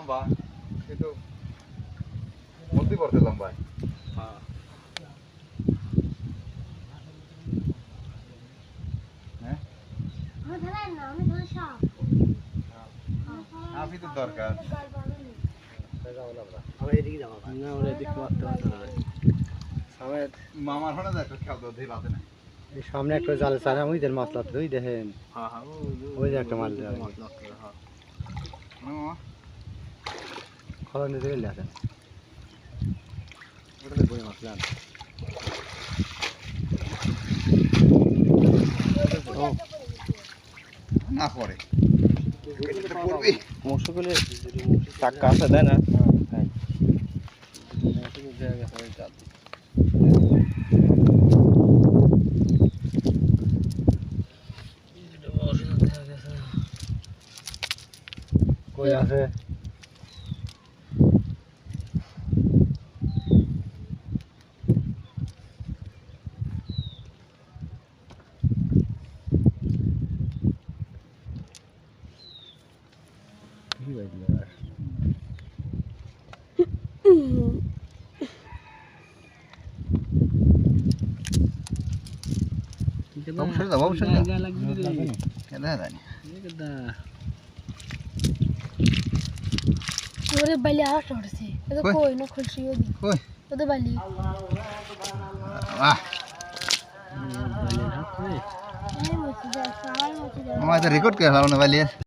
লম্বা কিন্তু মধ্যে পড়তে লম্বা। হ্যাঁ হ্যাঁ আপনি তো দরকার আমরা এদিকে যাবো না, আমরা এদিকে মারতে পারতে না। মামার হলে দেখো খেয়াল ধরতেই পারতে না। এই সামনে একটা জাল চারা ওই দেন মাছ লাগতো, ওই দেখেন হ্যাঁ হ্যাঁ ওই যে একটা মাছ হ্যাঁ খলা নিতে গেলে আসেন ওটা বই মাছ লান না পড়ে পড়বে মশুগুলো টাকা আছে দেয় না। হ্যাঁ কই আছে কি ভাই অবশ্যই যাবো অবশ্যই জায়গা লাগবে রে কেন জানি এটা ওরে বাইলে আর উঠছে এটা কই? কই না খুলছি ওদি কই ওদের বাইলে বাহ এই মতো যা সারা মতো যা আমার রেকর্ড করে হলো না বাইলে